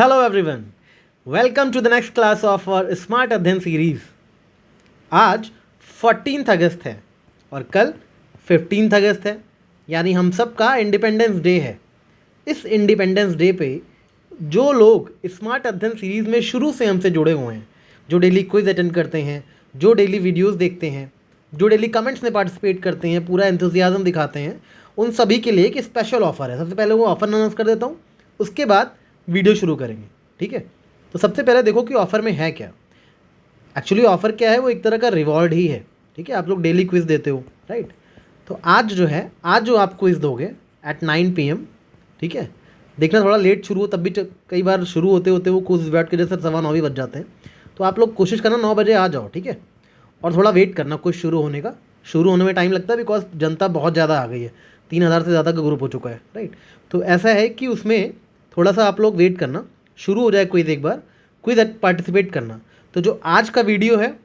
Hello everyone, welcome to the next class of our smart अध्ययन series. आज 14 अगस्त है और कल 15 अगस्त है, यानी हम सब का इंडिपेंडेंस डे है। इस इंडिपेंडेंस डे पे जो लोग स्मार्ट अध्ययन सीरीज में शुरू से हमसे जुड़े हुए हैं, जो डेली क्विज अटेंड करते हैं, जो डेली वीडियोस देखते हैं, जो डेली कमेंट्स में पार्टिसिपेट करते हैं, पूरा एंथुजियाज्म दिखाते हैं, उन सभी के लिए एक स्पेशल ऑफर है। सबसे पहले वो ऑफर अनाउंस कर देता हूँ, उसके बाद वीडियो शुरू करेंगे। ठीक है, तो सबसे पहले देखो कि ऑफ़र में है क्या। एक्चुअली ऑफ़र क्या है, वो एक तरह का रिवॉर्ड ही है। ठीक है, आप लोग डेली क्विज़ देते हो, राइट। तो आज जो आप क्विज़ दोगे एट 9 PM, ठीक है, देखना थोड़ा लेट शुरू हो, तब भी कई बार शुरू होते होते वो क्विज़ बैठ के जैसे 9:15 भी बज जाते हैं। तो आप लोग कोशिश करना 9 बजे आ जाओ, ठीक है, और थोड़ा वेट करना क्विज़ शुरू होने का। शुरू होने में टाइम लगता है बिकॉज जनता बहुत ज़्यादा आ गई है, 3000 से ज़्यादा का ग्रुप हो चुका है, राइट। तो ऐसा है कि उसमें थोड़ा सा आप लोग वेट करना, शुरू हो जाए क्विज़, एक बार क्विज़ पार्टिसिपेट करना। तो जो आज का वीडियो है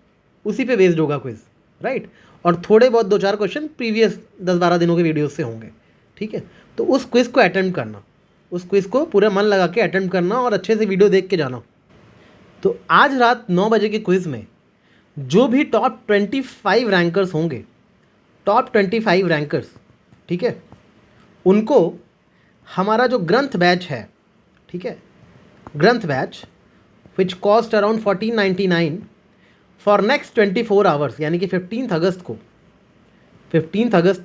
उसी पे बेस्ड होगा क्विज़, राइट। और थोड़े बहुत 2-4 क्वेश्चन प्रीवियस 10-12 दिनों के वीडियो से होंगे, ठीक है। तो उस क्विज़ को अटेम्प्ट करना, उस क्विज़ को पूरा मन लगा के अटेम्प्ट करना और अच्छे से वीडियो देख के जाना। तो आज रात 9 बजे के क्विज़ में जो भी टॉप 25 रैंकर्स होंगे, टॉप 25 रैंकर्स, ठीक है, उनको हमारा जो ग्रंथ बैच है, ठीक है, ग्रंथ batch which cost around 1499 for next 24 hours, यानी कि 15 अगस्त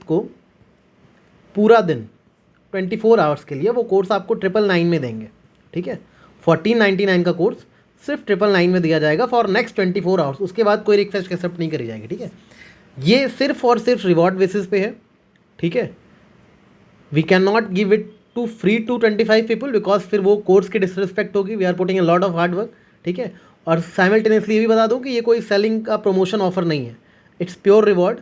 को पूरा दिन 24 आवर्स के लिए वो कोर्स आपको 999 में देंगे। ठीक है, 1499 का कोर्स सिर्फ 999 में दिया जाएगा फॉर नेक्स्ट 24 आवर्स। उसके बाद कोई रिक्वेस्ट एक्सेप्ट नहीं करी जाएगी। ठीक है, ये सिर्फ और सिर्फ रिवॉर्ड बेसिस पे है। ठीक है, we can not give it to free to 25 people because फिर वो कोर्स की डिसरिस्पेक्ट होगी। We are putting a lot of hard work. ठीक है, और साइमल्टेनियसली ये भी बता दूं कि ये कोई सेलिंग का प्रमोशन ऑफर नहीं है, इट्स प्योर रिवॉर्ड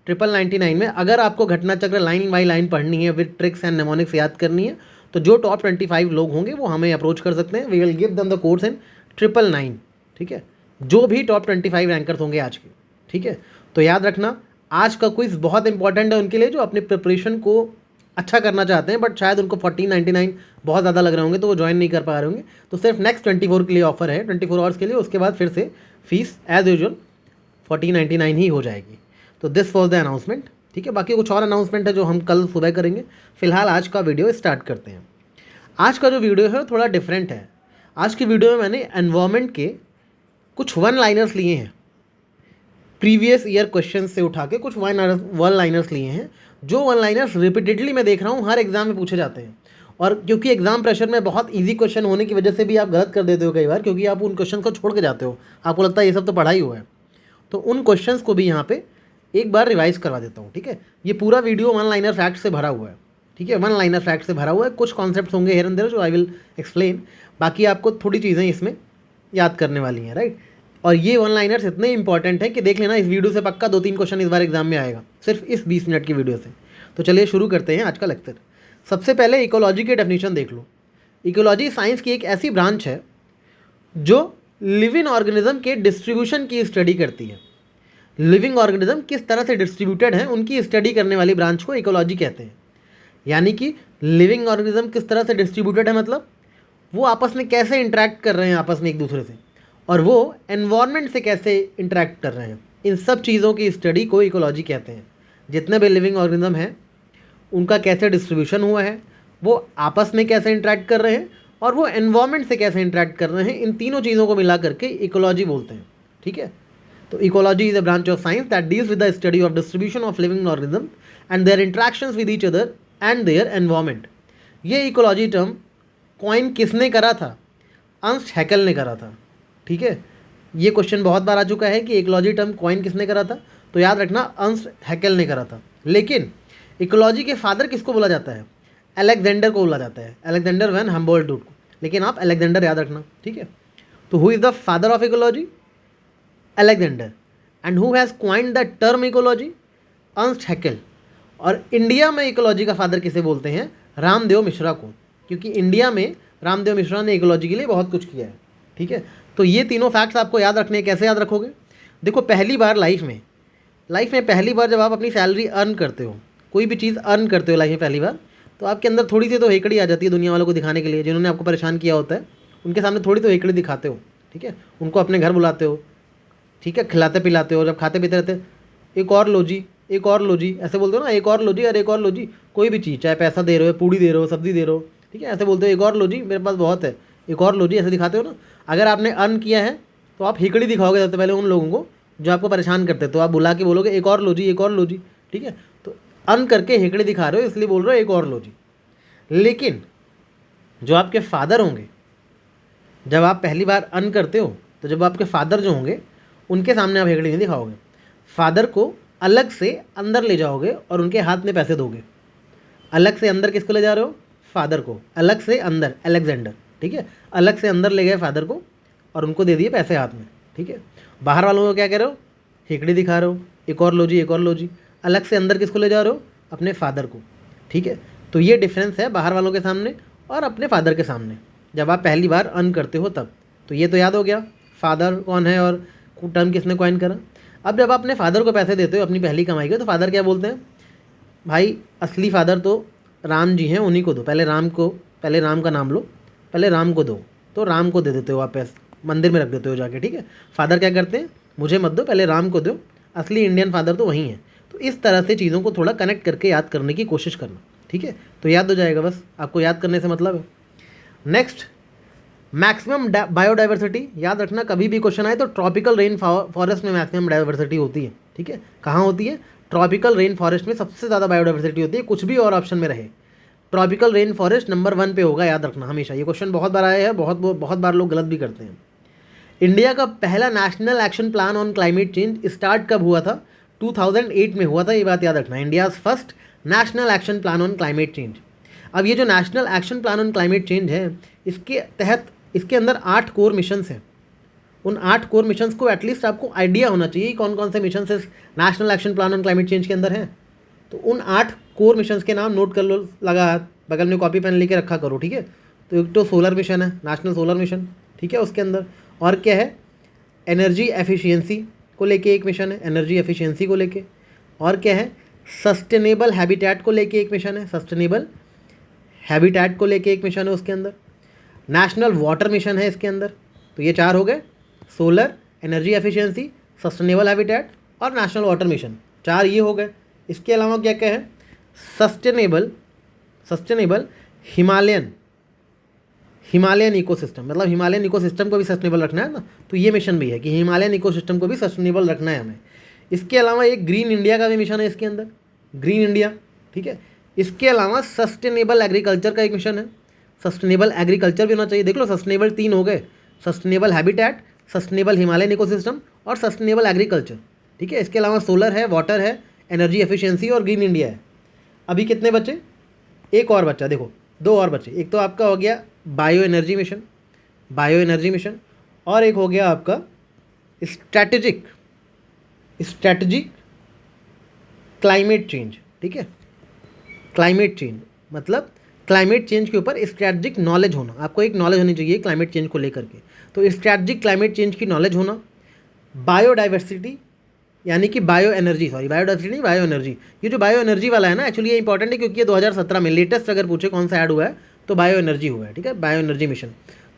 999 में। अगर आपको घटना चक्र लाइन बाई लाइन पढ़नी है, विद ट्रिक्स एंड नेमोनिक्स याद करनी है, तो जो टॉप 25 लोग होंगे वो हमें अप्रोच कर सकते हैं। We will give them the course in 999। ठीक है, जो भी टॉप 25 रैंकर्स होंगे आज के। ठीक है, तो याद रखना आज का क्विज़ बहुत इंपॉर्टेंट है उनके लिए जो अपनी प्रिपरेशन को अच्छा करना चाहते हैं, बट शायद उनको 1499 बहुत ज़्यादा लग रहे होंगे तो वो ज्वाइन नहीं कर पा रहे होंगे। तो सिर्फ नेक्स्ट 24 के लिए ऑफर है, 24 आवर्स के लिए। उसके बाद फिर से फीस एज यूजुअल 1499 ही हो जाएगी। तो दिस वॉज द अनाउंसमेंट। ठीक है, बाकी कुछ और अनाउंसमेंट है जो हम कल सुबह करेंगे। फिलहाल आज का वीडियो स्टार्ट करते हैं। आज का जो वीडियो है थोड़ा डिफरेंट है। आज की वीडियो में मैंने एनवायरमेंट के कुछ वन लाइनर्स लिए हैं, प्रीवियस ईयर क्वेश्चन से उठा के कुछ वन लाइनर्स लिए हैं। जो वन लाइनर्स रिपीटेडली मैं देख रहा हूँ हर एग्जाम में पूछे जाते हैं, और क्योंकि एग्जाम प्रेशर में बहुत इजी क्वेश्चन होने की वजह से भी आप गलत कर देते हो कई बार, क्योंकि आप उन क्वेश्चन को छोड़ के जाते हो, आपको लगता है ये सब तो पढ़ा ही हुआ है। तो उन क्वेश्चंस को भी यहाँ पे एक बार रिवाइज करवा देता हूँ। ठीक है, ये पूरा वीडियो वन लाइनर फैक्ट से भरा हुआ है। ठीक है, वन लाइनर फैक्ट से भरा हुआ है। कुछ कॉन्सेप्ट्स होंगे हेयर एंड देयर जो आई विल एक्सप्लेन, बाकी आपको थोड़ी चीज़ें इसमें याद करने वाली हैं, राइट। और ये वन लाइनर्स इतने इंपॉर्टेंट है कि देख लेना, इस वीडियो से पक्का 2-3 क्वेश्चन इस बार एग्जाम में आएगा, सिर्फ इस 20 मिनट की वीडियो से। तो चलिए शुरू करते हैं आज का लेक्चर। सबसे पहले इकोलॉजी की डेफिनेशन देख लो। इकोलॉजी साइंस की एक ऐसी ब्रांच है जो लिविंग ऑर्गेनिज्म के डिस्ट्रीब्यूशन की स्टडी करती है। लिविंग ऑर्गेनिज्म किस तरह से डिस्ट्रीब्यूटेड हैं उनकी स्टडी करने वाली ब्रांच को इकोलॉजी कहते हैं। यानी कि लिविंग ऑर्गेनिज्म किस तरह से डिस्ट्रीब्यूटेड है, मतलब वो आपस में कैसे इंटरेक्ट कर रहे हैं आपस में एक दूसरे से, और वो एनवायरनमेंट से कैसे इंटरेक्ट कर रहे हैं, इन सब चीज़ों की स्टडी को इकोलॉजी कहते हैं। जितने भी लिविंग ऑर्गेनिज्म हैं उनका कैसे डिस्ट्रीब्यूशन हुआ है, वो आपस में कैसे इंटरेक्ट कर रहे हैं, और वो एनवायरनमेंट से कैसे इंटरेक्ट कर रहे हैं, इन तीनों चीज़ों को मिला करके इकोलॉजी बोलते हैं। ठीक है, तो ecology is a branch of science that deals with the study of distribution of living organism and their interactions with each other and their environment. ये इकोलॉजी टर्म कॉइन किसने करा था? अर्नस्ट हैकेल ने करा था। ठीक है, ये क्वेश्चन बहुत बार आ चुका है कि इकोलॉजी टर्म कॉइन किसने करा था, तो याद रखना अर्नस्ट हैकेल ने करा था। लेकिन इकोलॉजी के फादर किसको बोला जाता है? अलेक्जेंडर को बोला जाता है, अलेक्जेंडर वैन हम्बोल्ट को। लेकिन आप अलेक्जेंडर याद रखना। ठीक है, तो who is the father of ecology? Alexander. And who has coined the term ecology? Ernst Haeckel. और इंडिया में इकोलॉजी का फादर किसे बोलते हैं? रामदेव मिश्रा को, क्योंकि इंडिया में रामदेव मिश्रा ने इकोलॉजी के लिए बहुत कुछ किया है। ठीक है, तो ये तीनों फैक्ट्स आपको याद रखने हैं। कैसे याद रखोगे? देखो, पहली बार लाइफ में पहली बार जब आप अपनी सैलरी अर्न करते हो, कोई भी चीज़ अर्न करते हो लाइफ में पहली बार, तो आपके अंदर थोड़ी सी तो हेकड़ी आ जाती है दुनिया वालों को दिखाने के लिए, जिन्होंने आपको परेशान किया होता है उनके सामने थोड़ी तो हेकड़ी दिखाते हो, ठीक है। उनको अपने घर बुलाते हो, ठीक है, खिलाते पिलाते हो, जब खाते पीते रहते एक और लो जी, एक और लो जी, ऐसे बोलते हो ना, एक और लो जी, अरे एक और लो जी, कोई भी चीज़, चाहे पैसा दे रहे हो, पूड़ी दे रहे हो, सब्जी दे रहे हो, ठीक है, ऐसे बोलते हो एक और लो जी, मेरे पास बहुत है, एक और लो जी, ऐसे दिखाते हो ना। अगर आपने अर्न किया है तो आप हेकड़ी दिखाओगे सबसे पहले उन लोगों को जो आपको परेशान करते, तो आप बुला के बोलोगे एक और लो जी, एक और लो जी, ठीक है। तो अर्न करके हेकड़ी दिखा रहे हो, इसलिए बोल रहे हो एक और लो जी। लेकिन जो आपके फादर होंगे, जब आप पहली बार अर्न करते हो तो जब आपके फादर जो होंगे उनके सामने आप हेकड़ी नहीं दिखाओगे, फादर को अलग से अंदर ले जाओगे और उनके हाथ में पैसे दोगे। अलग से अंदर किसको ले जा रहे हो? फादर को, अलग से अंदर, अलेक्जेंडर, ठीक है, अलग से अंदर ले गए फादर को और उनको दे दिए पैसे हाथ में, ठीक है। बाहर वालों को क्या कह रहे हो? हेकड़ी दिखा रहे हो, एक और लो जी, एक और लो जी। अलग से अंदर किसको ले जा रहे हो? अपने फादर को, ठीक है। तो ये डिफरेंस है बाहर वालों के सामने और अपने फादर के सामने, जब आप पहली बार अर्न करते हो तब। तो ये तो याद हो गया फादर कौन है और टर्म किसने कॉइन करा। अब जब आप अपने फादर को पैसे देते हो अपनी पहली कमाई के, तो फादर क्या बोलते हैं? भाई असली फादर तो राम जी हैं, उन्हीं को दो, पहले राम को, पहले राम का नाम लो, पहले राम को दो। तो राम को दे देते हो आप पैसे, मंदिर में रख देते हो जाके, ठीक है। फादर क्या करते हैं? मुझे मत दो, पहले राम को दो, असली इंडियन फादर तो वही हैं। तो इस तरह से चीज़ों को थोड़ा कनेक्ट करके याद करने की कोशिश करना, ठीक है। तो याद हो जाएगा, बस आपको याद करने से मतलब है। नेक्स्ट, मैक्सिमम बायोडाइवर्सिटी याद रखना, कभी भी क्वेश्चन आए तो ट्रॉपिकल रेन फॉरेस्ट में मैक्सिमम डाइवर्सिटी होती है, ठीक है। कहाँ होती है? ट्रॉपिकल रेन फॉरेस्ट में सबसे ज़्यादा बायोडाइवर्सिटी होती है, कुछ भी और ऑप्शन में रहे, ट्रॉपिकल रेन फॉरेस्ट नंबर 1 पे होगा, याद रखना हमेशा। ये क्वेश्चन बहुत बार आया है, बहुत बार लोग गलत भी करते हैं। इंडिया का पहला national action plan on climate change start कब हुआ था? 2008 में हुआ था, ये बात याद रखना। India's first national action plan on climate change. अब ये जो national action plan on climate change है, इसके तहत इसके अंदर 8 कोर मिशंस हैं। उन 8 कोर मिशंस को एटलीस्ट आपको आइडिया होना चाहिए कौन कौन से मिशंस इस national action plan on climate change के अंदर हैं। तो उन 8 कोर मिशंस के नाम नोट कर लो, लगा हाथ, बगल में कॉपी पेन लेके रखा करो, ठीक है। तो एक तो सोलर मिशन है, नेशनल सोलर मिशन, ठीक है। उसके अंदर और क्या है? एनर्जी एफिशिएंसी को लेके एक मिशन है, एनर्जी एफिशिएंसी को लेके। और क्या है? सस्टेनेबल हैबिटेट को लेके एक मिशन है, सस्टेनेबल हैबिटेट को लेके एक मिशन है उसके अंदर। नेशनल वाटर मिशन है इसके अंदर। तो ये 4 हो गए, solar, energy efficiency, sustainable habitat और नेशनल वाटर मिशन, 4 ये हो गए। इसके अलावा क्या क्या है? सस्टेनेबल हिमालयन इकोसिस्टम, मतलब हिमालयन इकोसिस्टम को भी सस्टेनेबल रखना है ना, तो ये मिशन भी है कि हिमालयन इकोसिस्टम को भी सस्टेनेबल रखना है हमें। इसके अलावा एक ग्रीन इंडिया का भी मिशन है इसके अंदर, ग्रीन इंडिया, ठीक है। इसके अलावा सस्टेनेबल एग्रीकल्चर का एक मिशन है, सस्टेनेबल एग्रीकल्चर भी होना चाहिए। देख लो, सस्टेनेबल 3 हो गए, sustainable habitat, sustainable Himalayan ecosystem और सस्टेनेबल एग्रीकल्चर, ठीक है। इसके अलावा सोलर है, वाटर है, एनर्जी एफिशिएंसी और ग्रीन इंडिया है। अभी कितने बचे? एक और बच्चा, देखो 2 और बचे। एक तो आपका हो गया बायो एनर्जी मिशन, और एक हो गया आपका स्ट्रैटेजिक क्लाइमेट चेंज, ठीक है। क्लाइमेट चेंज मतलब क्लाइमेट चेंज के ऊपर स्ट्रैटेजिक नॉलेज होना, आपको एक नॉलेज होनी चाहिए क्लाइमेट चेंज को लेकर के। तो स्ट्रैटेजिक क्लाइमेट चेंज की नॉलेज होना, बायोडाइवर्सिटी यानी कि बायो एनर्जी, सॉरी बायोडाइवर्सिटी नहीं, बायो एनर्जी। ये जो बायो एनर्जी वाला है ना, एक्चुअली ये इंपॉर्टेंट है क्योंकि ये 2017 में लेटेस्ट अगर पूछे कौन सा ऐड हुआ है तो बायो एनर्जी हुआ है, ठीक है, बायो एनर्जी मिशन।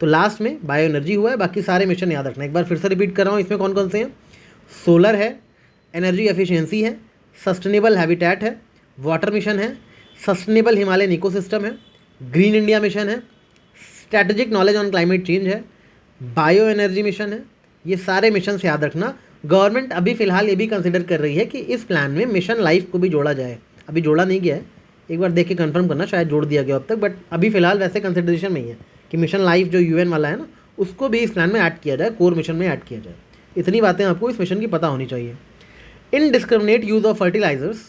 तो लास्ट में बायो एनर्जी हुआ है, बाकी सारे मिशन याद रखना। एक बार फिर से रिपीट कर रहा हूँ, इसमें कौन कौन से हैं? सोलर है, एनर्जी एफिशिएंसी है, सस्टेनेबल हैबिटेट है, वाटर मिशन है, सस्टेनेबल हिमालयन इकोसिस्टम है, ग्रीन इंडिया मिशन है, strategic knowledge on climate change है, बायो एनर्जी मिशन है। ये सारे मिशन से याद रखना। गवर्नमेंट अभी फ़िलहाल ये भी कंसिडर कर रही है कि इस प्लान में मिशन लाइफ को भी जोड़ा जाए। अभी जोड़ा नहीं गया है, एक बार देख के कंफर्म करना, शायद जोड़ दिया गया अब तक, बट अभी फ़िलहाल वैसे कंसिडरेशन में ही है कि मिशन लाइफ जो यूएन वाला है ना, उसको भी इस प्लान में ऐड किया जाए, कोर मिशन में ऐड किया जाए। इतनी बातें आपको इस मिशन की पता होनी चाहिए। इनडिस्क्रिमिनेट यूज़ ऑफ फर्टिलाइजर्स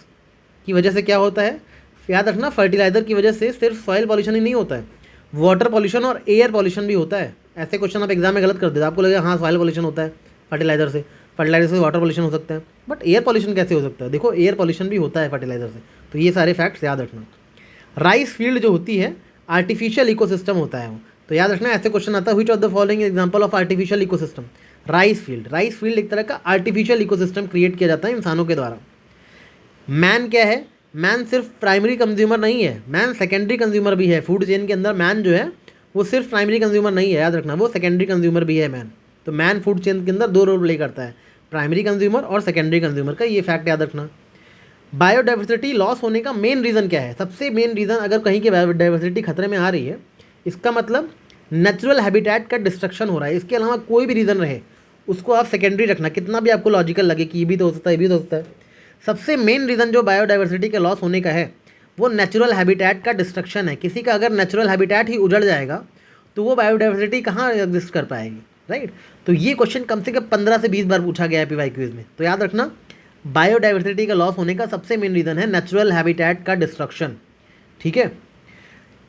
की वजह से क्या होता है? याद रखना, फर्टिलाइज़र की वजह से सिर्फ सॉइल पॉल्यूशन ही नहीं होता है, वाटर पॉल्यूशन और एयर पॉल्यूशन भी होता है। ऐसे क्वेश्चन आप एग्जाम में गलत कर देते, आपको लगेगा हाँ सॉइल पॉल्यूशन होता है फर्टिलाइजर से वाटर पॉल्यूशन हो सकता है, बट एयर पॉल्यूशन कैसे हो सकता है? देखो, एयर पॉल्यूशन भी होता है फर्टिलाइजर से। तो ये सारे फैक्ट्स याद रखना। राइस फील्ड जो होती है आर्टिफिशियल इकोसिस्टम होता है वो, तो याद रखना ऐसे क्वेश्चन आता है, which of the following example of artificial ecosystem? Rice field एक तरह का आर्टिफिशियल इकोसिस्टम क्रिएट किया जाता है इंसानों के द्वारा। मैन क्या है? मैन सिर्फ प्राइमरी कंज्यूमर नहीं है, मैन सेकेंडरी कंज्यूमर भी है। फूड चेन के अंदर मैन जो है वो सिर्फ प्राइमरी कंज्यूमर नहीं है, याद रखना, वो सेकेंडरी कंज्यूमर भी है मैन। तो मैन फूड चेन के अंदर दो रोल प्ले करता है, प्राइमरी कंज्यूमर और सेकेंडरी कंज्यूमर का, ये फैक्ट याद रखना। बायोडाइवर्सिटी लॉस होने का मेन रीज़न क्या है? सबसे मेन रीज़न, अगर कहीं की बायोडाइवर्सिटी खतरे में आ रही है, इसका मतलब नेचुरल हैबिटेट का डिस्ट्रक्शन हो रहा है। इसके अलावा कोई भी रीज़न रहे उसको आप सेकेंडरी रखना, कितना भी आपको लॉजिकल लगे कि ये भी तो हो सकता है, ये भी तो हो सकता है। सबसे मेन रीज़न जो बायोडाइवर्सिटी के लॉस होने का है वो नेचुरल हैबिटेट का डिस्ट्रक्शन है। किसी का अगर नेचुरल हैबिटेट ही उजड़ जाएगा तो वो बायोडाइवर्सिटी कहाँ एग्जिस्ट कर पाएगी, राइट। तो ये क्वेश्चन कम से कम 15 से 20 बार पूछा गया है पीवाई क्विज में। तो याद रखना, बायोडाइवर्सिटी का लॉस होने का सबसे मेन रीज़न है नेचुरल हैबिटेट का डिस्ट्रक्शन, ठीक है।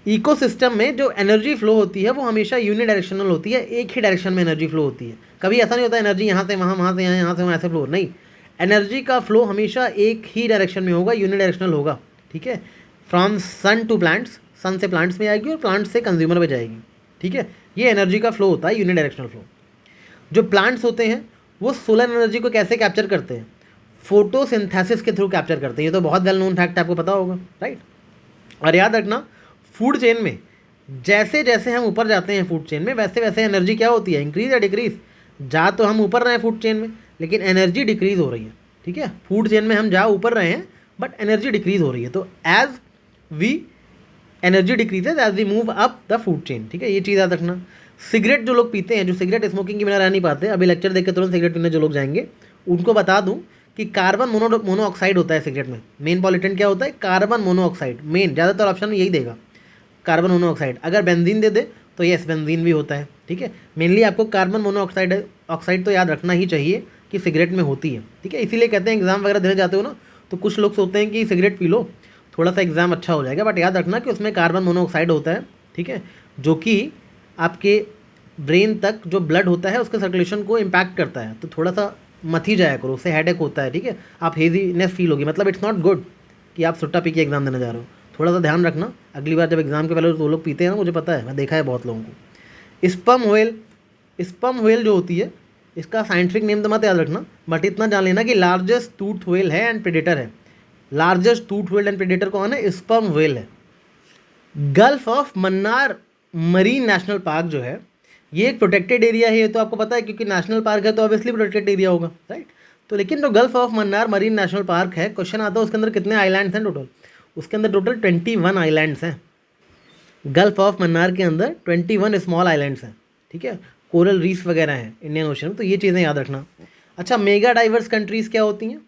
इकोसिस्टम में जो एनर्जी फ्लो होती है वो हमेशा यूनिडायरेक्शनल होती है, एक ही डायरेक्शन में एनर्जी फ्लो होती है। कभी ऐसा नहीं होता एनर्जी यहाँ से वहाँ, वहाँ से यहाँ, यहाँ से वहाँ, ऐसे फ्लो नहीं। एनर्जी का फ्लो हमेशा एक ही डायरेक्शन में होगा, यूनिडायरेक्शनल होगा, ठीक है। फ्रॉम सन टू प्लांट्स, सन से प्लांट्स में आएगी और प्लांट्स से कंज्यूमर में जाएगी, ठीक है। ये एनर्जी का फ्लो होता है, यूनिडायरेक्शनल फ्लो। जो प्लांट्स होते हैं वो सोलर एनर्जी को कैसे कैप्चर करते हैं? फोटोसिंथेसिस के थ्रू कैप्चर करते हैं। ये तो बहुत वेल नोन फैक्ट आपको पता होगा, राइट। और याद रखना, फूड चेन में जैसे जैसे हम ऊपर जाते हैं फूड चेन में, वैसे वैसे एनर्जी क्या होती है, इंक्रीज या डिक्रीज? जा तो हम ऊपर रहे हैं फूड चेन में, लेकिन एनर्जी डिक्रीज हो रही है, ठीक है। फूड चेन में हम जा ऊपर रहे हैं बट एनर्जी डिक्रीज हो रही है। तो as we energy decreases as we move up the food chain, ठीक है। ये चीज़ याद रखना। सिगरेट जो लोग पीते हैं, जो सिगरेट स्मोकिंग के बिना रह नहीं पाते, अभी लेक्चर देख के तुरंत सिगरेट पीने जो लोग जाएंगे उनको बता दूं कि कार्बन मोनोऑक्साइड होता है सिगरेट में। मेन पॉल्यूटेंट क्या होता है? Carbon monoxide. मेन ज़्यादातर ऑप्शन यही देगा, कार्बन मोनोऑक्साइड। अगर बेंजीन दे दे तो यस, बेंजीन भी होता है, ठीक है। मेनली आपको कार्बन मोनोऑक्साइड तो याद रखना ही चाहिए कि सिगरेट में होती है, ठीक है। इसीलिए कहते हैं एग्जाम वगैरह देने जाते हो ना, तो कुछ लोग सोचते हैं कि सिगरेट पी लो थोड़ा सा एग्जाम अच्छा हो जाएगा, बट याद रखना कि उसमें कार्बन मोनोऑक्साइड होता है, ठीक है, जो कि आपके ब्रेन तक जो ब्लड होता है उसके सर्कुलेशन को इम्पैक्ट करता है। तो थोड़ा सा मत ही जाया करो, उससे हेडेक होता है, ठीक है। आप हेजीनेस फील होगी, मतलब इट्स नॉट गुड कि आप सुट्टा पी के एग्जाम देने जा रहे हो। थोड़ा सा ध्यान रखना, अगली बार जब एग्जाम के पहले वो लोग पीते हैं ना, मुझे पता है, मैं देखा है बहुत लोगों को। स्पर्म व्हेल जो होती है, इसका साइंटिफिक नेम तो मत याद रखना, बट इतना जान लेना कि लार्जेस्ट टूथ व्हेल है एंड प्रेडेटर है। Largest tooth whale and predator कौन है? स्पर्म व्हेल है। Gulf of Mannar marine national park जो है, ये एक प्रोटेक्टेड एरिया है, ये तो आपको पता है, क्योंकि नेशनल पार्क है तो ऑब्वियसली प्रोटेक्टेड एरिया होगा, राइट। तो लेकिन जो gulf of Mannar marine national park है, क्वेश्चन आता है उसके अंदर कितने आइलैंड्स हैं टोटल? उसके अंदर टोटल 21 आइलैंड्स हैं। गल्फ ऑफ मन्नार के अंदर 21 स्मॉल आइलैंड्स हैं, ठीक है। कोरल रीफ वगैरह हैं इंडियन ओशन में, तो ये चीज़ें याद रखना। अच्छा, मेगा डाइवर्स कंट्रीज़ क्या होती हैं?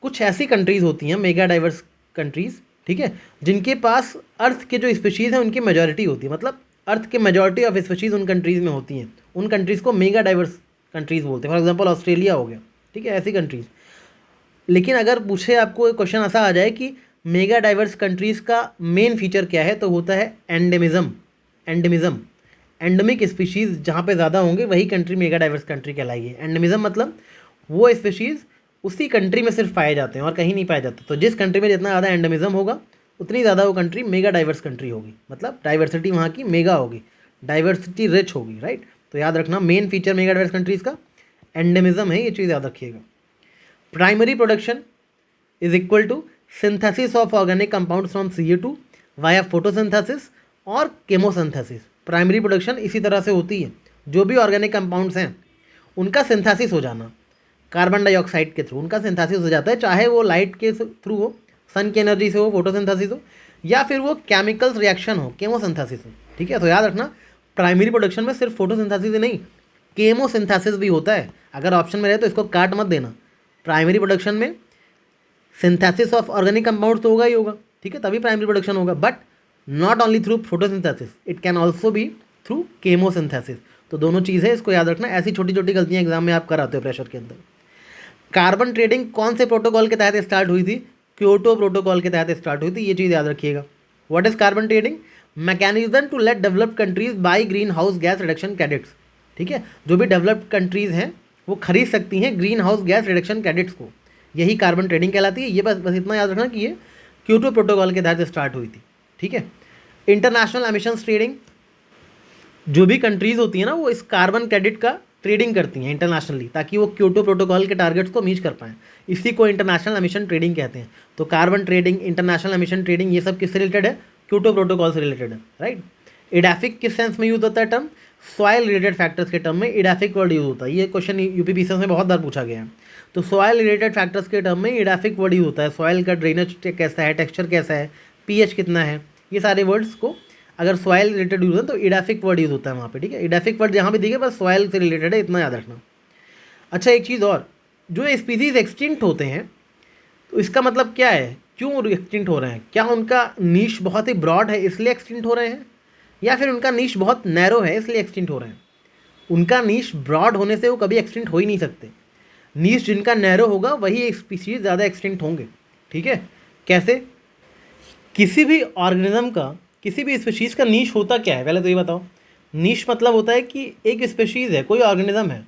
कुछ ऐसी कंट्रीज़ होती हैं मेगा डाइवर्स कंट्रीज़, ठीक है, जिनके पास अर्थ के जो स्पीशीज़ हैं उनकी मेजॉरिटी होती है, मतलब अर्थ के मेजॉरिटी ऑफ स्पीशीज़ उन कंट्रीज़ में होती हैं। उन कंट्रीज़ को मेगा डाइवर्स कंट्रीज़ बोलते हैं। फॉर एग्जांपल ऑस्ट्रेलिया हो गया, ठीक है, ऐसी कंट्रीज़। लेकिन अगर पूछे आपको क्वेश्चन ऐसा आ जाए कि मेगा डाइवर्स कंट्रीज़ का मेन फीचर क्या है, तो होता है एंडेमिज़म। एंडेमिक स्पीशीज़ जहाँ पे ज़्यादा होंगे वही कंट्री मेगा डाइवर्स कंट्री कहलाएगी। एंडेमिज़म मतलब वो स्पीशीज़ उसी कंट्री में सिर्फ पाए जाते हैं और कहीं नहीं पाए जाते। तो जिस कंट्री में जितना ज़्यादा एंडेमिज़म होगा उतनी ज़्यादा वो कंट्री मेगा डाइवर्स कंट्री होगी, मतलब डाइवर्सिटी वहाँ की मेगा होगी, डाइवर्सिटी रिच होगी, राइट। तो याद रखना, main feature mega diverse countries का एंडेमिज़म है, ये चीज़ याद रखिएगा। Primary production is equal to synthesis of organic compounds from CO2 via photosynthesis और केमोसिंथेसिस। प्राइमरी प्रोडक्शन इसी तरह से होती है, जो भी ऑर्गेनिक कंपाउंड्स हैं उनका सिंथेसिस हो जाना, कार्बन डाइऑक्साइड के थ्रू उनका सिंथेसिस हो जाता है, चाहे वो लाइट के थ्रू हो, सन की एनर्जी से हो, फोटोसिंथेसिस हो, या फिर वो केमिकल्स रिएक्शन हो, केमोसिंथेसिस हो, ठीक है। तो याद रखना, प्राइमरी प्रोडक्शन में सिर्फ फोटोसिंथेसिस ही नहीं, केमोसिंथेसिस भी होता है। अगर ऑप्शन में रहे तो इसको काट मत देना। प्राइमरी प्रोडक्शन में सिंथेसिस ऑफ ऑर्गेनिक कंपाउंड्स तो होगा ही होगा, ठीक है, तभी प्राइमरी प्रोडक्शन होगा, but not only through photosynthesis, it can also be through chemosynthesis. तो दोनों चीज़ है, इसको याद रखना। ऐसी छोटी छोटी गलतियाँ एग्जाम में आप कराते हो प्रेशर के अंदर। कार्बन ट्रेडिंग कौन से प्रोटोकॉल के तहत स्टार्ट हुई थी? क्योटो प्रोटोकॉल के तहत स्टार्ट हुई थी, ये चीज़ याद रखिएगा। What is carbon trading? Mechanism to let developed countries by greenhouse gas reduction credits, ठीक है। जो भी डेवलप्ड कंट्रीज़ हैं वो खरीद सकती हैं green house gas reduction credits को, यही कार्बन ट्रेडिंग कहलाती है। ये बस इतना याद रखना कि ये क्योटो प्रोटोकॉल के तहत स्टार्ट हुई थी, ठीक है। इंटरनेशनल एमिशंस ट्रेडिंग, जो भी कंट्रीज़ होती हैं ना वो इस कार्बन क्रेडिट का ट्रेडिंग करती हैं इंटरनेशनली, ताकि वो क्योटो प्रोटोकॉल के टारगेट्स को मीट कर पाएँ। इसी को इंटरनेशनल एमिशन ट्रेडिंग कहते हैं। तो carbon trading, international emission trading, ये सब किससे रिलेटेड है? क्योटो प्रोटोकॉल से रिलेटेड है, राइट। इडाफिक किस सेंस में यूज होता है टर्म? सॉइल रिलेटेड फैक्टर्स के टर्म में इडाफिक वर्ड यूज होता है। ये क्वेश्चन यूपीपीसीएस में बहुत बार पूछा गया है। तो सॉइल रिलेटेड फैक्टर्स के टर्म में इडाफिक वर्ड यूज होता है। सॉइल का ड्रेनेज कैसा है, टेक्सचर कैसा है, पीएच कितना है, ये सारे वर्ड्स को अगर सॉइल रिलेटेड यूज है तो इडाफिक वर्ड यूज होता है वहाँ पे, ठीक है। इडाफिक वर्ड जहाँ भी दिखे बस सॉइल से रिलेटेड है, इतना याद रखना। अच्छा एक चीज़ और, जो स्पीसीज एक्सटिंक्ट होते हैं तो इसका मतलब क्या है, क्यों एक्सटिंक्ट हो रहे हैं? क्या उनका नीश बहुत ही ब्रॉड है इसलिए एक्सटिंक्ट हो रहे हैं, या फिर उनका नीश बहुत नैरो है इसलिए एक्सटिंक्ट हो रहे हैं? उनका नीश ब्रॉड होने से वो कभी एक्सटिंक्ट हो ही नहीं सकते। नीश जिनका नैरो होगा वही स्पीसीज ज़्यादा एक्सटिंक्ट होंगे, ठीक है। कैसे? किसी भी ऑर्गेनिज्म का, किसी भी स्पीशीज़ का नीश होता क्या है, पहले तो ये बताओ। नीश मतलब होता है कि एक स्पीशीज़ है, कोई ऑर्गेनिज्म है,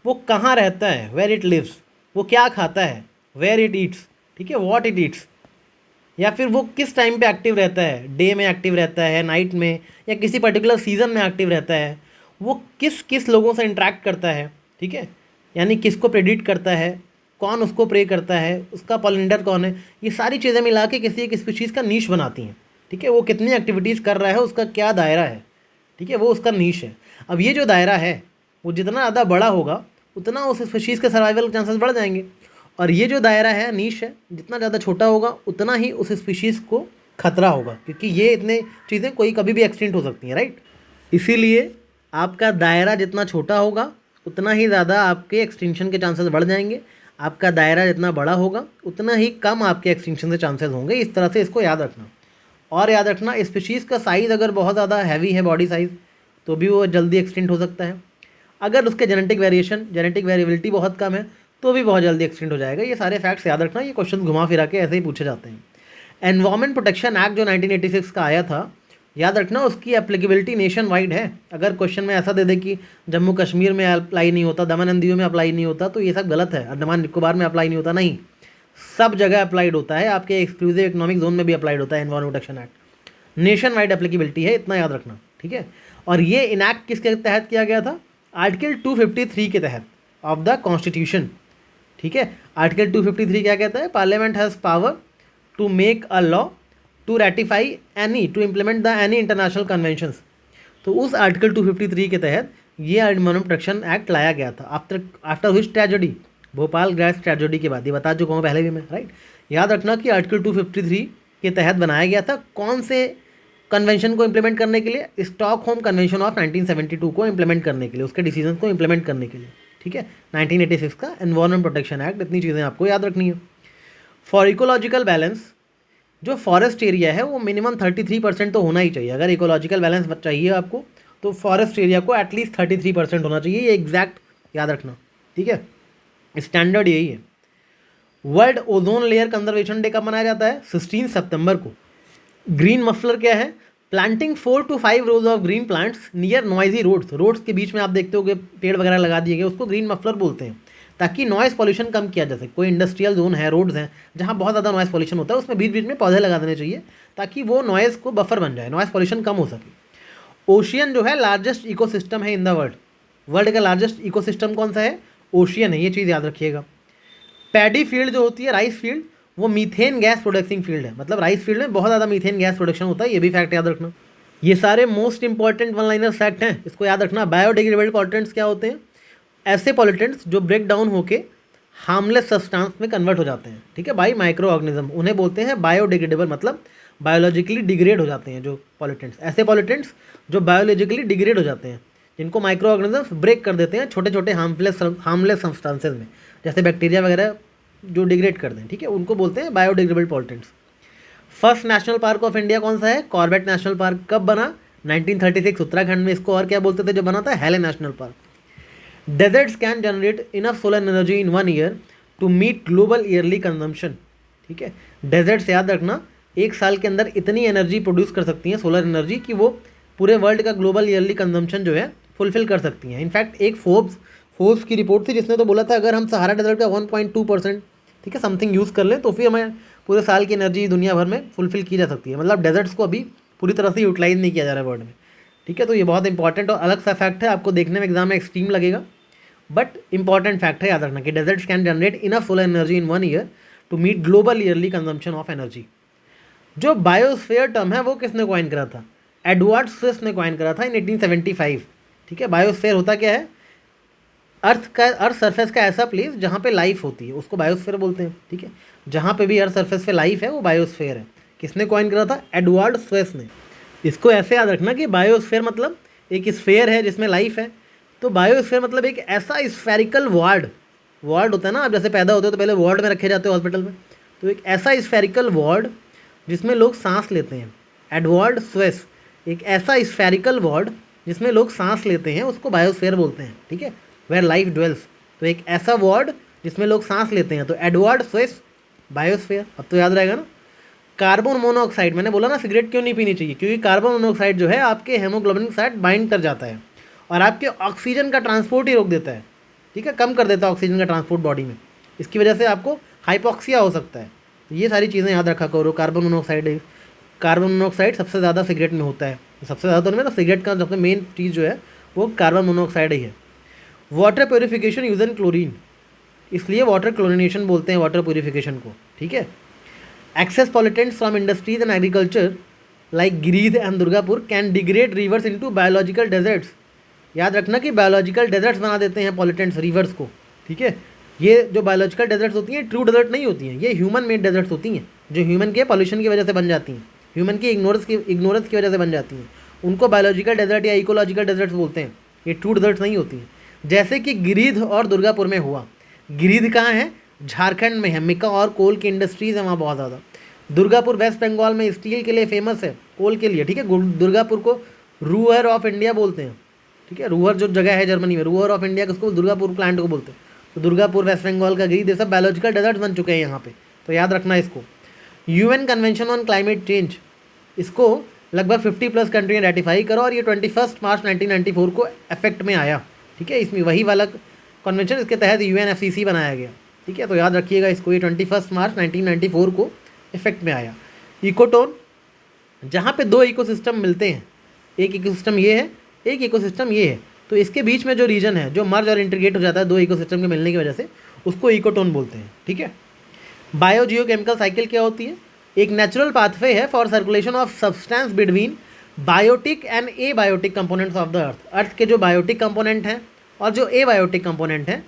वो कहाँ रहता है, वेयर इट लिव्स, वो क्या खाता है, वेयर इट ईट्स, ठीक है, व्हाट इट ईट्स, या फिर वो किस टाइम पे एक्टिव रहता है, डे में एक्टिव रहता है, नाइट में, या किसी पर्टिकुलर सीजन में एक्टिव रहता है, वो किस किस लोगों से इंटरेक्ट करता है, ठीक है, यानी किसको प्रेडिक्ट करता है, कौन उसको प्रे करता है, उसका पॉलिनेटर कौन है, ये सारी चीज़ें मिला के किसी एक स्पीशीज़ का नीश बनाती हैं, ठीक है। वो कितनी एक्टिविटीज़ कर रहा है, उसका क्या दायरा है, ठीक है, वो उसका नीश है। अब ये जो दायरा है वो जितना ज़्यादा बड़ा होगा उतना उस स्पीशीज़ के सर्वाइवल के चांसेस बढ़ जाएंगे, और ये जो दायरा है, नीश है, जितना ज़्यादा छोटा होगा उतना ही उस स्पीशीज़ को खतरा होगा, क्योंकि ये इतने चीज़ें कोई कभी भी एक्सटिंक्ट हो सकती हैं, राइट। इसीलिए आपका दायरा जितना छोटा होगा उतना ही ज़्यादा आपके एक्सटिंक्शन के चांसेस बढ़ जाएंगे, आपका दायरा जितना बड़ा होगा उतना ही कम आपके एक्सटिंक्शन के चांसेस होंगे। इस तरह से इसको याद रखना। और याद रखना, स्पीशीज़ का साइज़ अगर बहुत ज़्यादा हैवी है, बॉडी साइज़, तो भी वो जल्दी एक्सटिंक्ट हो सकता है। अगर उसके जेनेटिक वेरिएबिलिटी बहुत कम है तो भी बहुत जल्दी एक्सटिंक्ट हो जाएगा। ये सारे फैक्ट्स याद रखना, ये क्वेश्चन घुमा फिरा के ऐसे ही पूछे जाते हैं। एनवायरमेंट प्रोटेक्शन एक्ट जो 1986 का आया था, याद रखना उसकी एप्लीकेबिलिटी नेशन वाइड है। अगर क्वेश्चन में ऐसा दे दे कि जम्मू कश्मीर में अप्लाई नहीं होता, दमन एंड दीव में अप्लाई नहीं होता, तो ये सब गलत है। अंडमान निकोबार में अप्लाई नहीं होता, नहीं, सब जगह अप्लाइड होता है। आपके एक्सक्लूसिव इकोनॉमिक जोन में भी अप्लाइड होता है environment protection act. Nation wide applicability है, इतना याद रखना, ठीक है। और ये इनैक्ट किसके तहत किया गया था? आर्टिकल 253 के तहत ऑफ द कॉन्स्टिट्यूशन, ठीक है। आर्टिकल 253 क्या कहता है? Parliament has power to make a law to ratify any, to implement the any international conventions. तो उस आर्टिकल 253 के तहत ये एनवायरमेंट प्रोटेक्शन एक्ट लाया गया था। After which tragedy, Bhopal gas tragedy के बाद, ये बता चुका हूँ पहले भी मैं, राइट। याद रखना कि आर्टिकल 253 के तहत बनाया गया था। कौन से कन्वेंशन को इम्प्लीमेंट करने के लिए? स्टॉकहोम कन्वेंशन ऑफ 1972 को इम्प्लीमेंट करने के लिए, उसके डिसीजन को इम्प्लीमेंट करने के लिए, ठीक है। 1986 का एनवायरमेंट प्रोटेक्शन एक्ट। इतनी चीज़ें आपको याद रखनी है। फॉर इकोलॉजिकल बैलेंस, जो फॉरेस्ट एरिया है वो मिनिमम 33% तो होना ही चाहिए। अगर इकोलॉजिकल बैलेंस चाहिए आपको तो फॉरेस्ट एरिया को एटलीस्ट 33% होना चाहिए। ये एग्जैक्ट याद रखना, ठीक है, स्टैंडर्ड यही है। World ozone layer conservation day कब मनाया जाता है? 16 सितंबर को। ग्रीन मफलर क्या है? Planting 4 to 5 rows of green plants near noisy roads. Roads के बीच में आप देखते हो कि पेड़ वगैरह लगा दिए गए, उसको ग्रीन मफलर बोलते हैं, ताकि नॉइज़ पॉल्यूशन कम किया जा सके। कोई इंडस्ट्रियल जोन है, रोड्स हैं जहाँ बहुत ज़्यादा नॉइज़ पॉल्यूशन होता है, उसमें बीच बीच में पौधे लगा देने चाहिए ताकि वो नॉइज़ को बफर बन जाए, नॉइज़ पॉल्यूशन कम हो सके। ओशियन जो है लार्जेस्ट इकोसिस्टम है इन द वर्ल्ड। वर्ल्ड का लार्जेस्ट इकोसिस्टम कौन सा है? ओशियन है, ये चीज़ याद रखिएगा। पैडी फील्ड जो होती है, राइस फील्ड, वो मीथेन गैस प्रोडक्टिंग फील्ड है। मतलब राइस फील्ड में बहुत ज़्यादा मीथेन गैस प्रोडक्शन होता है, ये भी फैक्ट याद रखना। ये सारे most important one liner fact हैं, इसको याद रखना। बायोडिग्रेडेबल पॉल्यूटेंट्स क्या होते हैं? ऐसे पॉल्यूटेंट्स जो ब्रेक डाउन होके हार्मलेस सब्सटेंस में कन्वर्ट हो जाते हैं, ठीक है, बाई माइक्रो ऑर्गेनिज्म, उन्हें बोलते हैं बायोडिग्रेडेबल, मतलब बायोलॉजिकली डिग्रेड हो जाते हैं जो पॉल्यूटेंट्स। ऐसे पॉल्यूटेंट्स जो बायोलॉजिकली डिग्रेड हो जाते हैं, जिनको माइक्रो ऑर्गेनिज्म ब्रेक कर देते हैं छोटे छोटे हार्मलेस सब्सटेंसेज में, जैसे बैक्टीरिया वगैरह जो डिग्रेड कर दें, ठीक है, उनको बोलते हैं biodegradable pollutants. First national park of India कौन सा है? Corbett national park. कब बना? 1936 उत्तराखंड में। इसको और क्या बोलते थे जो बना था? Hailey National Park. Deserts can generate enough solar energy in 1 year to meet global yearly consumption, ठीक है। डेजर्ट्स याद रखना एक साल के अंदर इतनी एनर्जी प्रोड्यूस कर सकती हैं, सोलर एनर्जी, कि वो पूरे वर्ल्ड का ग्लोबल ईयरली कंजम्पशन जो है फुलफिल कर सकती हैं। इनफैक्ट एक फोर्ब्स की रिपोर्ट थी जिसने तो बोला था अगर हम सहारा डेजर्ट का 1.2%, ठीक है, समथिंग यूज़ कर लें तो फिर हमें पूरे साल की एनर्जी दुनिया भर में फुलफिल की जा सकती है। मतलब डेजर्ट्स को अभी पूरी तरह से यूटिलाइज नहीं किया जा रहा है वर्ल्ड में, ठीक है। तो ये बहुत इंपॉर्टेंट और अलग सा फैक्ट है, आपको देखने में एग्जाम में एक्सट्रीम लगेगा, बट इंपॉर्टेंट फैक्ट है, याद रखना कि deserts can generate enough solar energy in 1 year to meet global yearly consumption of energy. जो बायोस्फीयर टर्म है वो किसने कॉइन करा था? एडवर्ड स्विस ने कॉइन करा था इन 1875। ठीक है, बायोस्फीयर होता क्या है? अर्थ सरफेस का ऐसा प्लेस जहाँ पे लाइफ होती है उसको बायोस्फीयर बोलते हैं। ठीक है, जहाँ पे भी अर्थ सरफेस पे लाइफ है वो बायोस्फीयर है। किसने कॉइन करा था? एडवर्ड स्विस ने। इसको ऐसे याद रखना कि बायोस्फीयर मतलब एक स्फेयर है जिसमें लाइफ है, तो बायोस्फीयर मतलब एक ऐसा स्फेरिकल वार्ड होता है ना, आप जैसे पैदा होते हो तो पहले वार्ड में रखे जाते हो हॉस्पिटल में, तो एक ऐसा स्फेरिकल वार्ड जिसमें लोग सांस लेते हैं। एडवर्ड स्विस, एक ऐसा स्फेरिकल वार्ड जिसमें लोग सांस लेते हैं उसको बायोस्फीयर बोलते हैं। ठीक है, वेयर लाइफ ड्वेल्स, तो एक ऐसा वार्ड जिसमें लोग सांस लेते हैं, तो एडवर्ड स्विस, बायोस्फीयर। अब तो याद रहेगा ना। कार्बन मोनोऑक्साइड, मैंने बोला ना सिगरेट क्यों नहीं पीनी चाहिए, क्योंकि कार्बन मोनोऑक्साइड जो है आपके हेमोग्लोबिन के साथ बाइंड कर जाता है और आपके ऑक्सीजन का ट्रांसपोर्ट ही रोक देता है। ठीक है, कम कर देता है ऑक्सीजन का ट्रांसपोर्ट बॉडी में, इसकी वजह से आपको हाइपोक्सिया हो सकता है। तो ये सारी चीज़ें याद रखा करो। कार्बन मोनोऑक्साइड सबसे ज़्यादा सिगरेट में होता है, सबसे ज़्यादा तो नहीं, मतलब सिगरेट का सबसे मेन चीज़ जो है वो कार्बन मोनोऑक्साइड ही है। वाटर प्योरीफिकेशन यूजन क्लोरीन, इसलिए वाटर क्लोरिनेशन बोलते हैं वाटर प्योरीफिकेशन को। ठीक है, excess pollutants from industries and agriculture like Giridih and Durgapur can degrade rivers into biological deserts. याद रखना कि बायोलॉजिकल डेजर्ट्स बना देते हैं पॉल्यूटेंट्स रिवर्स को। ठीक है, ये जो बायोलॉजिकल डेजर्ट्स होती हैं ट्रू डेजर्ट नहीं होती हैं, ये ह्यूमन मेड डेजर्ट्स होती हैं जो ह्यूमन के पॉल्यूशन की वजह से बन जाती हैं, ह्यूमन की इग्नोरेंस की वजह से बन जाती हैं। उनको बायोलॉजिकल डेजर्ट या इकोलॉजिकल डेजर्ट्स बोलते हैं, ये ट्रू डेजर्ट्स नहीं होती हैं। जैसे कि गिरीध और दुर्गापुर में हुआ। गिरीध कहाँ है? झारखंड में है, मिका और कोल की इंडस्ट्रीज़ है वहाँ बहुत ज़्यादा। दुर्गापुर वेस्ट बंगाल में स्टील के लिए फेमस है, कोल के लिए। ठीक है, दुर्गापुर को रूअर ऑफ इंडिया बोलते हैं। ठीक है, रूअर जो जगह है जर्मनी में, रूअर ऑफ इंडिया किसको? दुर्गापुर प्लांट को बोलते हैं। तो दुर्गापुर, वेस्ट बंगाल का गिरीध, ये सब बायोलॉजिकल डेजर्ट बन चुके हैं यहाँ पे, तो याद रखना इसको। UN convention on climate change, इसको लगभग 50+ कंट्री ने रेटिफाई करा और ये 21 मार्च 1994 को इफेक्ट में आया। ठीक है, इसमें वही वाला कन्वेंशन, इसके तहत UNFCCC बनाया गया। ठीक है, तो याद रखिएगा इसको, ये 21 मार्च 1994 को इफेक्ट में आया। इकोटोन, जहाँ पे दो इकोसिस्टम मिलते हैं, एक इकोसिस्टम ये है, एक इकोसिस्टम ये है, तो इसके बीच में जो रीजन है जो मर्ज और इंटीग्रेट हो जाता है दो इकोसिस्टम के मिलने की वजह से, उसको इकोटोन बोलते हैं। ठीक है, बायो जियोकेमिकल साइकिल क्या होती है? एक नेचुरल पाथवे है for circulation of substance between biotic and a biotic components of the earth. Earth के जो बायोटिक कंपोनेंट हैं और जो ए बायोटिक कंपोनेंट हैं,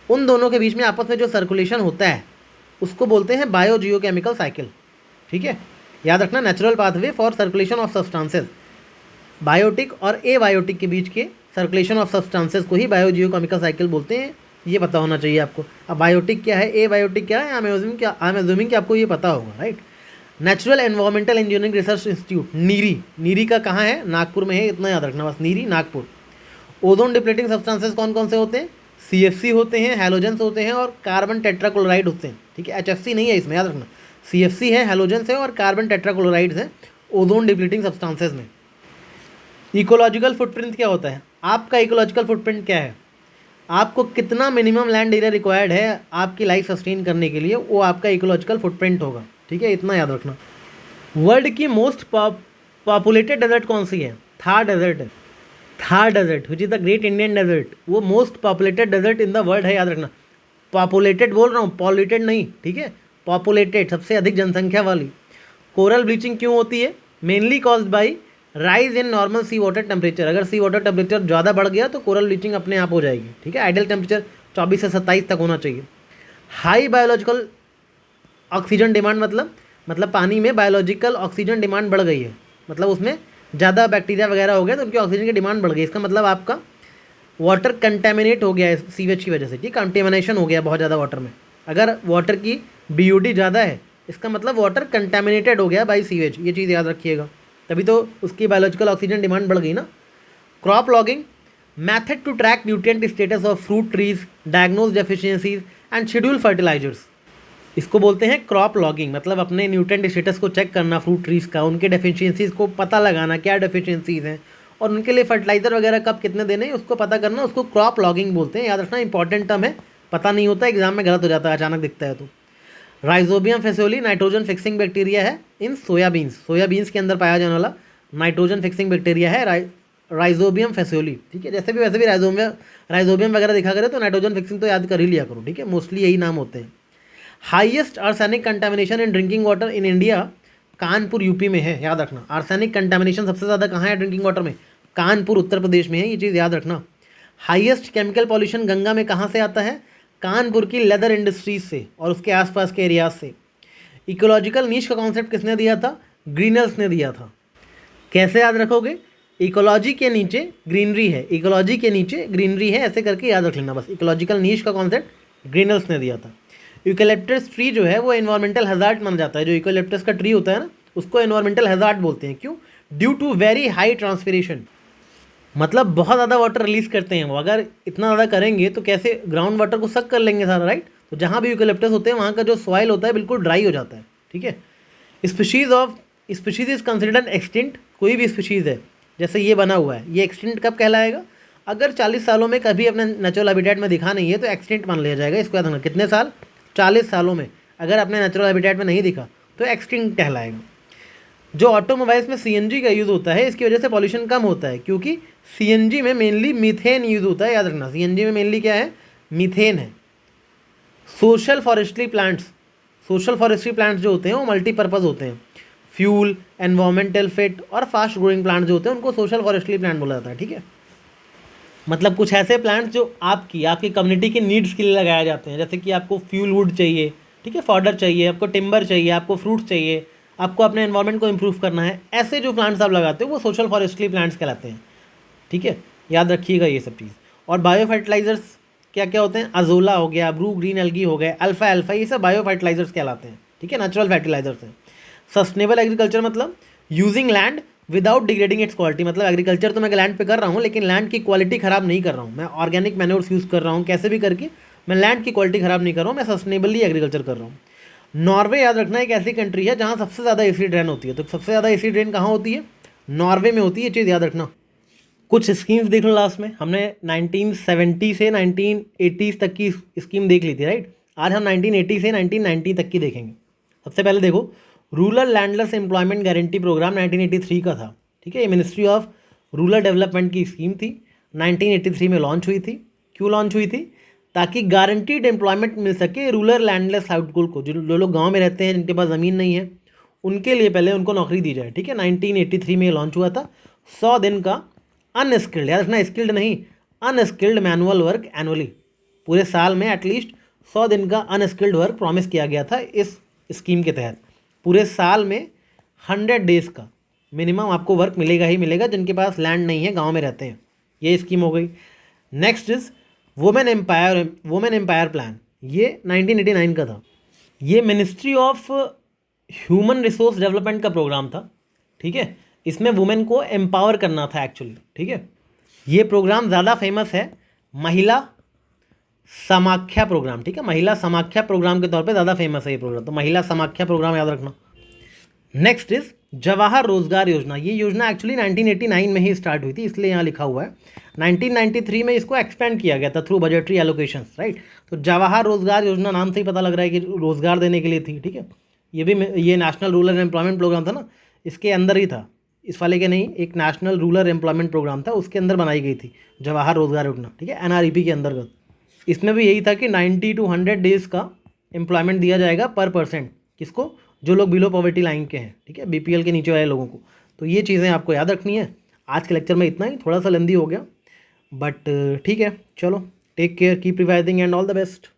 उन दोनों के बीच में आपस में जो सर्कुलेशन होता है उसको बोलते हैं बायो जियोकेमिकल साइकिल। ठीक है, याद रखना, natural pathway for circulation of substances, biotic और ए बायोटिक के बीच के सर्कुलेशन ऑफ सब्सटेंसेस को ही बायो जियोकेमिकल साइकिल बोलते हैं। ये पता होना चाहिए आपको। अब बायोटिक क्या है, ए बायोटिक क्या है, आई एम एज्यूमिंग कि आपको ये पता होगा, right. Natural environmental engineering research institute, NEERI. NEERI का कहाँ है? नागपुर में है, इतना याद रखना बस, NEERI Nagpur. Ozone depleting substances कौन कौन से होते हैं? CFC होते हैं, हैलोजेंस होते हैं और कार्बन टेट्राक्लोराइड होते हैं। ठीक है, HFC नहीं है इसमें, याद रखना। CFC है, हैलोजेंस है और कार्बन टेट्राक्लोराइड्स हैं ओजोन डिप्लीटिंग सब्सटेंसेस में। इकोलॉजिकल फुटप्रिंट क्या होता है? आपका इकोलॉजिकल फुटप्रिंट क्या है? आपको कितना मिनिमम लैंड एरिया रिक्वायर्ड है आपकी लाइफ सस्टेन करने के लिए, वो आपका इकोलॉजिकल फुटप्रिंट होगा। ठीक है, इतना याद रखना। वर्ल्ड की मोस्ट पॉपुलेटेड डेजर्ट कौन सी है? थार डेजर्ट है, Thar desert which is the great Indian desert, वो most populated desert in the world है, याद रखना। पॉपुलेटेड बोल रहा हूँ, पॉल्यूटेड नहीं। ठीक है, पॉपुलेटेड, सबसे अधिक जनसंख्या वाली। कोरल ब्लीचिंग क्यों होती है? Mainly caused by rise in normal sea water temperature. अगर सी वाटर टेम्परेचर ज़्यादा बढ़ गया तो कोरल ब्लीचिंग अपने आप हो जाएगी। ठीक है, आइडियल टेम्परेचर 24 से 27 तक होना चाहिए। हाई बायोलॉजिकल ऑक्सीजन डिमांड, मतलब पानी में बायोलॉजिकल ऑक्सीजन डिमांड बढ़ गई है, मतलब उसमें ज़्यादा बैक्टीरिया वगैरह हो गया तो उनकी ऑक्सीजन की डिमांड बढ़ गई। इसका मतलब आपका वाटर कंटेमिनेट हो गया है सीवेज की वजह से। ठीक, कंटेमिनेशन हो गया बहुत ज़्यादा वाटर में। अगर वाटर की BOD ज़्यादा है, इसका मतलब वाटर कंटेमिनेटेड हो गया बाई सीवेज, ये चीज़ याद रखिएगा, तभी तो उसकी बायोलॉजिकल ऑक्सीजन डिमांड बढ़ गई ना। Crop logging, method to track nutrient status of fruit trees, diagnose deficiencies and schedule fertilisers. इसको बोलते हैं क्रॉप लॉगिंग, मतलब अपने न्यूट्रिएंट स्टेटस को चेक करना फ्रूट ट्रीज़ का, उनके डेफिशिएंसीज को पता लगाना क्या डेफिशिएंसीज हैं और उनके लिए फर्टिलाइजर वगैरह कब कितने देने हैं उसको पता करना, उसको क्रॉप लॉगिंग बोलते हैं। याद रखना, इंपॉर्टेंट टर्म है, पता नहीं होता, एग्जाम में गलत हो जाता है, अचानक दिखता है तो। राइजोबियम फैसियोली नाइट्रोजन फिक्सिंग बैक्टीरिया है इन सोयाबीन्स, सोयाबीन्स के अंदर पाया जाने वाला नाइट्रोजन फिक्सिंग बैक्टीरिया है राइजोबियम फैसियोली। ठीक है, जैसे भी वैसे भी राइजोबियम वगैरह दिखा करे तो नाइट्रोजन फिक्सिंग तो याद कर ही लिया करो। ठीक है, मोस्टली यही नाम होते हैं। Highest arsenic contamination in drinking water in India Kanpur UP में है, याद रखना। आर्सेनिक कंटामिनेशन सबसे ज़्यादा कहाँ है ड्रिंकिंग वाटर में? कानपुर उत्तर प्रदेश में है, ये चीज़ याद रखना। हाईएस्ट केमिकल पॉल्यूशन गंगा में कहाँ से आता है? कानपुर की लेदर इंडस्ट्रीज से और उसके आसपास के एरियाज से। इकोलॉजिकल नीश का कॉन्सेप्ट किसने दिया था? ग्रीनर्स ने दिया था। कैसे याद रखोगे? इकोलॉजी के नीचे ग्रीनरी है, इकोलॉजी के नीचे ग्रीनरी है, ऐसे करके याद रख लेना बस। इकोलॉजिकल नीश का कॉन्सेप्ट ग्रीनर्स ने दिया था। यूकेलिप्टस ट्री जो है वो एनवायरमेंटल हैजार्ड माना जाता है। जो यूकेलिप्टस का ट्री होता है ना, उसको एनवायरमेंटल हैजार्ड बोलते हैं। क्यों? Due to very high transpiration, मतलब बहुत ज़्यादा वाटर रिलीज करते हैं वो। अगर इतना ज़्यादा करेंगे तो कैसे ग्राउंड वाटर को सक कर लेंगे सारा, राइट? तो जहाँ भी यूकेलिप्टस होते हैं वहाँ का जो सॉइल होता है बिल्कुल ड्राई हो जाता है, ठीक है। स्पीशीज इज कंसिडर्ड एक्सटिंक्ट, कोई भी स्पीशीज़ है जैसे ये बना हुआ है, ये एक्सटिंक्ट कब कहलाएगा? अगर 40 सालों में कभी अपने नेचुरल हैबिटेट में दिखा नहीं है तो एक्सटिंक्ट मान लिया जाएगा। इसको याद रखना, कितने साल? 40 सालों में अगर अपने नेचुरल हैबिटेट में नहीं दिखा तो एक्सटिंक्ट कहलाएगा। जो ऑटोमोबाइल्स में सीएनजी का यूज़ होता है, इसकी वजह से पॉल्यूशन कम होता है, क्योंकि सीएनजी में मेनली मीथेन यूज़ होता है। याद रखना, सीएनजी में मेनली क्या है? मीथेन है। Social forestry plants, social forestry plants जो होते हैं वो मल्टीपर्पज़ होते हैं। फ्यूल, एनवायरमेंटल फिट और फास्ट ग्रोइंग प्लांट जो होते हैं उनको सोशल फॉरेस्ट्री प्लांट बोला जाता है, ठीक है। मतलब कुछ ऐसे प्लांट्स जो आपकी कम्युनिटी की नीड्स के लिए लगाए जाते हैं, जैसे कि आपको फ्यूल वुड चाहिए, ठीक है, फॉडर चाहिए, आपको टिम्बर चाहिए, आपको फ्रूट्स चाहिए, आपको अपने एनवायरनमेंट को इम्प्रूव करना है, ऐसे जो प्लांट्स आप लगाते हो वो सोशल फॉरेस्ट्री प्लांट्स कहलाते हैं, ठीक है। याद रखिएगा ये सब चीज़। और बायो फर्टिलाइजर्स क्या क्या होते हैं? अजोला हो गया, ब्रू ग्रीन एल्गी हो गए, अल्फा अल्फा, ये सब बायो फर्टिलाइजर्स कहलाते हैं, ठीक है, नेचुरल फर्टिलाइजर्स हैं। सस्टेनेबल एग्रीकल्चर मतलब using land without degrading it's quality, मतलब एग्रीकल्चर तो मैं लैंड पे कर रहा हूँ लेकिन लैंड की क्वालिटी ख़राब नहीं कर रहा हूँ, मैं ऑर्गेनिक मैन्योर्स यूज़ कर रहा हूँ, कैसे भी करके मैं लैंड की क्वालिटी ख़राब नहीं कर रहा हूँ, मैं सस्टेनेबली एग्रीकल्चर कर रहा हूँ। नॉर्वे याद रखना एक ऐसी कंट्री है जहाँ सबसे ज़्यादा एसिड रेन होती है। तो सबसे ज़्यादा एसिड रेन कहाँ होती है? नॉर्वे में होती है, ये चीज़ याद रखना। कुछ स्कीम्स देख लो लास्ट में, हमने 1970 से 1980 तक की स्कीम देख ली थी, राइट। आज हम 1980 से 1990 तक की देखेंगे। सबसे पहले देखो, rural landless employment guarantee programme 1983 का था, ठीक है। ये मिनिस्ट्री ऑफ रूरल डेवलपमेंट की स्कीम थी, 1983 में लॉन्च हुई थी। क्यों लॉन्च हुई थी? ताकि गारंटीड एम्प्लॉयमेंट मिल सके रूरल लैंडलेस हाउसहोल्ड को, जो लोग गाँव में रहते हैं जिनके पास ज़मीन नहीं है, उनके लिए पहले उनको नौकरी दी जाए, ठीक है। 1983 में लॉन्च हुआ था। 100 दिन का अनस्किल्ड, याद रखना, स्किल्ड नहीं, अनस्किल्ड मैनुअल वर्क एनुअली, पूरे साल में एटलीस्ट 100 दिन का अनस्किल्ड वर्क प्रॉमिस किया गया था इस स्कीम के तहत। पूरे साल में 100 डेज़ का मिनिमम आपको वर्क मिलेगा ही मिलेगा, जिनके पास लैंड नहीं है, गांव में रहते हैं। ये स्कीम हो गई। Next is women empire plan, ये 1989 का था। ये ministry of human resource development का प्रोग्राम था, ठीक है। इसमें वुमेन को एम्पावर करना था एक्चुअली, ठीक है। ये प्रोग्राम ज़्यादा फेमस है महिला समाख्या प्रोग्राम, ठीक है, महिला समाख्या प्रोग्राम के तौर पे ज़्यादा फेमस है ये प्रोग्राम, तो महिला समाख्या प्रोग्राम याद रखना। नेक्स्ट इज जवाहर रोजगार योजना। ये योजना एक्चुअली 1989 में ही स्टार्ट हुई थी, इसलिए यहाँ लिखा हुआ है। 1993 में इसको एक्सपेंड किया गया था थ्रू बजटरी एलोकेशंस, राइट। तो जवाहर रोजगार योजना नाम से ही पता लग रहा है कि रोजगार देने के लिए थी, ठीक है। ये नेशनल रूरल एम्प्लॉयमेंट प्रोग्राम था ना, इसके अंदर ही था, इस वाले के नहीं, एक नेशनल रूरल एम्प्लॉयमेंट प्रोग्राम था, उसके अंदर बनाई गई थी जवाहर रोजगार योजना, ठीक है, एनआरईपी के अंतर्गत। इसमें भी यही था कि 90 to 100 डेज़ का एम्प्लॉयमेंट दिया जाएगा पर पर्सन, किसको? जो लोग बिलो पॉवर्टी लाइन के हैं, ठीक है, बीपीएल के नीचे वाले लोगों को। तो ये चीज़ें आपको याद रखनी है। आज के लेक्चर में इतना ही, थोड़ा सा लेंदी हो गया बट ठीक है, चलो, take care, keep revising and all the best.